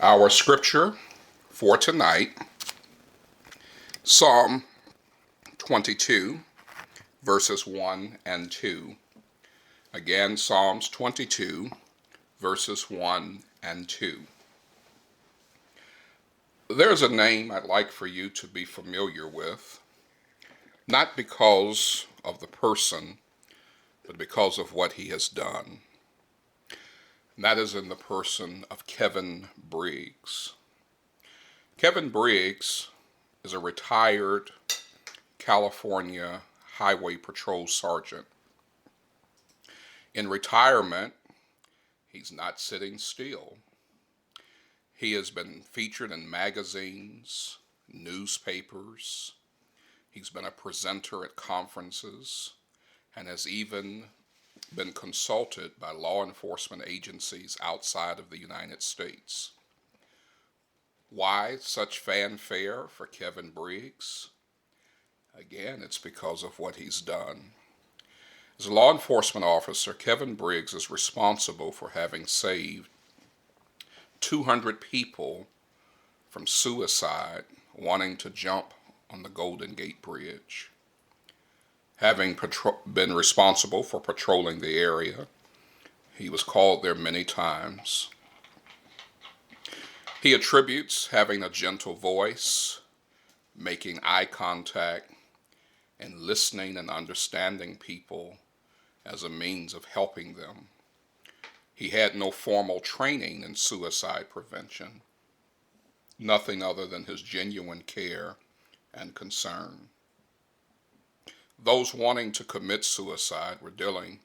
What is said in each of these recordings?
Our scripture for tonight, Psalm 22, verses 1 and 2. Again, Psalms 22, verses 1 and 2. There's a name I'd like for you to be familiar with, not because of the person, but because of what he has done. And that is in the person of Kevin Briggs. Kevin Briggs is a retired California Highway Patrol Sergeant. In retirement, he's not sitting still. He has been featured in magazines, newspapers. He's been a presenter at conferences and has even been consulted by law enforcement agencies outside of the United States. Why such fanfare for Kevin Briggs? Again, it's because of what he's done. As a law enforcement officer, Kevin Briggs is responsible for having saved 200 people from suicide wanting to jump on the Golden Gate Bridge. Having been responsible for patrolling the area, he was called there many times. He attributes having a gentle voice, making eye contact, and listening and understanding people as a means of helping them. He had no formal training in suicide prevention, nothing other than his genuine care and concern. Those wanting to commit suicide were dealing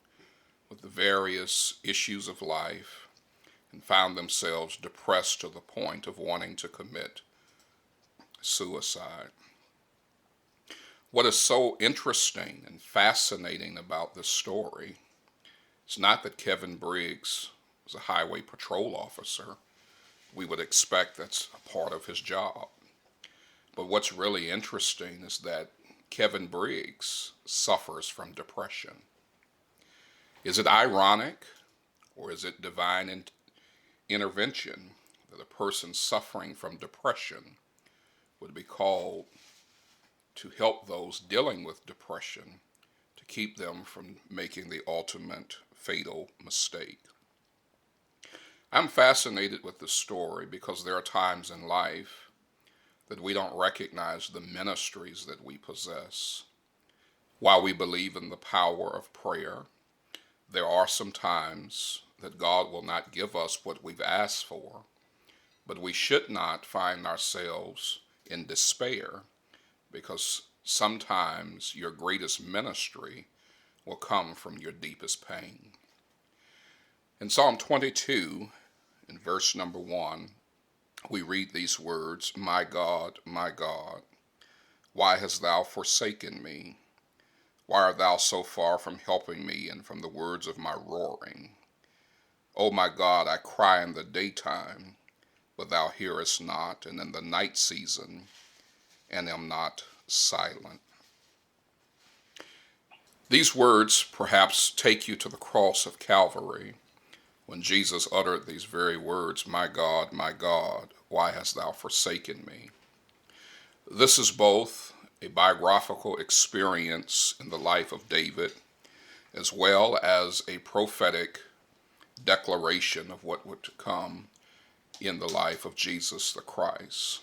with the various issues of life and found themselves depressed to the point of wanting to commit suicide. What is so interesting and fascinating about this story is not that Kevin Briggs was a highway patrol officer. We would expect that's a part of his job. But what's really interesting is that Kevin Briggs suffers from depression. Is it ironic or is it divine intervention that a person suffering from depression would be called to help those dealing with depression to keep them from making the ultimate fatal mistake? I'm fascinated with this story because there are times in life that we don't recognize the ministries that we possess. While we believe in the power of prayer, there are some times that God will not give us what we've asked for, but we should not find ourselves in despair because sometimes your greatest ministry will come from your deepest pain. In Psalm 22, in verse number 1, we read these words, my God, why hast thou forsaken me? Why art thou so far from helping me and from the words of my roaring? O my God, I cry in the daytime, but thou hearest not, and in the night season, and am not silent. These words perhaps take you to the cross of Calvary, when Jesus uttered these very words, my God, why hast thou forsaken me? This is both a biographical experience in the life of David, as well as a prophetic declaration of what would come in the life of Jesus the Christ.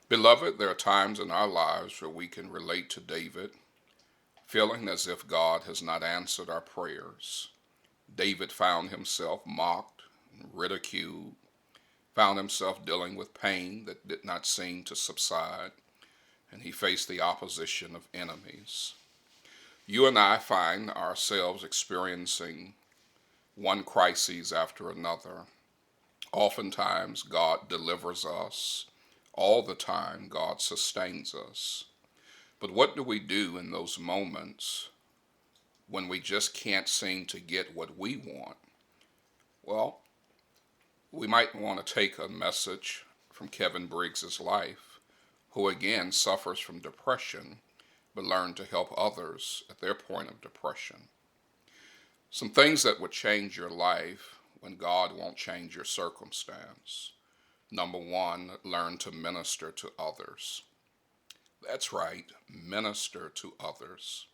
Beloved, there are times in our lives where we can relate to David, feeling as if God has not answered our prayers. David found himself mocked and ridiculed, found himself dealing with pain that did not seem to subside, and he faced the opposition of enemies. You and I find ourselves experiencing one crisis after another. Oftentimes, God delivers us. All the time, God sustains us. But what do we do in those moments when we just can't seem to get what we want? Well, we might want to take a message from Kevin Briggs' life, who again suffers from depression, but learned to help others at their point of depression. Some things that would change your life when God won't change your circumstance. Number one, learn to minister to others. That's right, minister to others.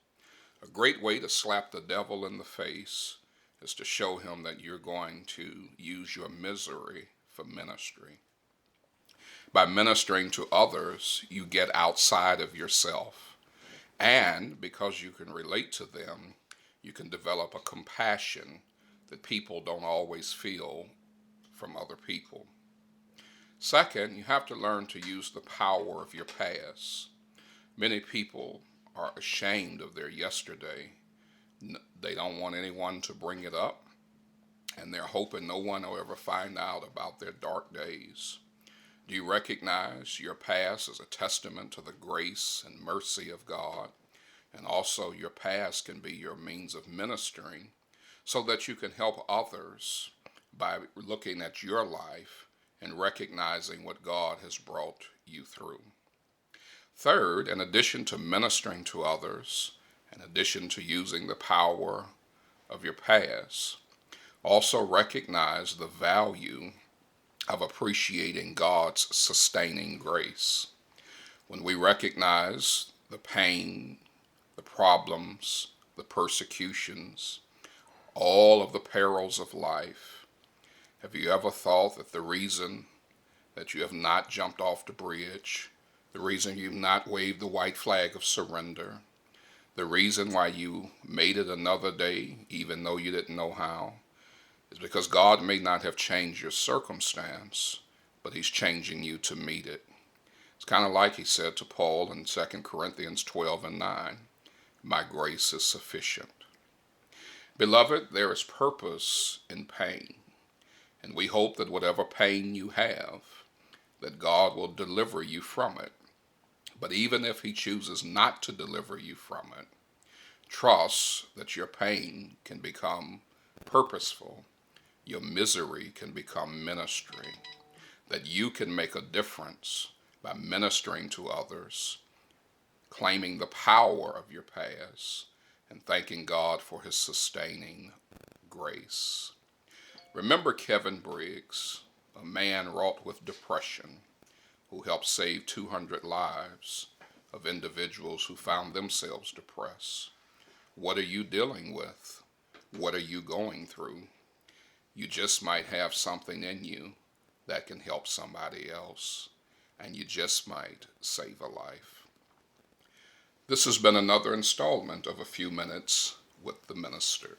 A great way to slap the devil in the face is to show him that you're going to use your misery for ministry. By ministering to others, you get outside of yourself. And because you can relate to them, you can develop a compassion that people don't always feel from other people. Second, you have to learn to use the power of your past. Many people are ashamed of their yesterday. They don't want anyone to bring it up, and they're hoping no one will ever find out about their dark days. Do you recognize your past as a testament to the grace and mercy of God? And also, your past can be your means of ministering so that you can help others by looking at your life and recognizing what God has brought you through. Third, in addition to ministering to others, in addition to using the power of your past, also recognize the value of appreciating God's sustaining grace. When we recognize the pain, the problems, the persecutions, all of the perils of life, have you ever thought that the reason that you have not jumped off the bridge, the reason you've not waved the white flag of surrender, the reason why you made it another day even though you didn't know how, is because God may not have changed your circumstance, but he's changing you to meet it. It's kind of like he said to Paul in 2 Corinthians 12 and 9, my grace is sufficient. Beloved, there is purpose in pain, and we hope that whatever pain you have, that God will deliver you from it. But even if he chooses not to deliver you from it, trust that your pain can become purposeful. Your misery can become ministry, that you can make a difference by ministering to others, claiming the power of your past, and thanking God for his sustaining grace. Remember Kevin Briggs, a man wrought with depression, who helped save 200 lives of individuals who found themselves depressed. What are you dealing with? What are you going through? You just might have something in you that can help somebody else, and you just might save a life. This has been another installment of A Few Minutes with the Minister.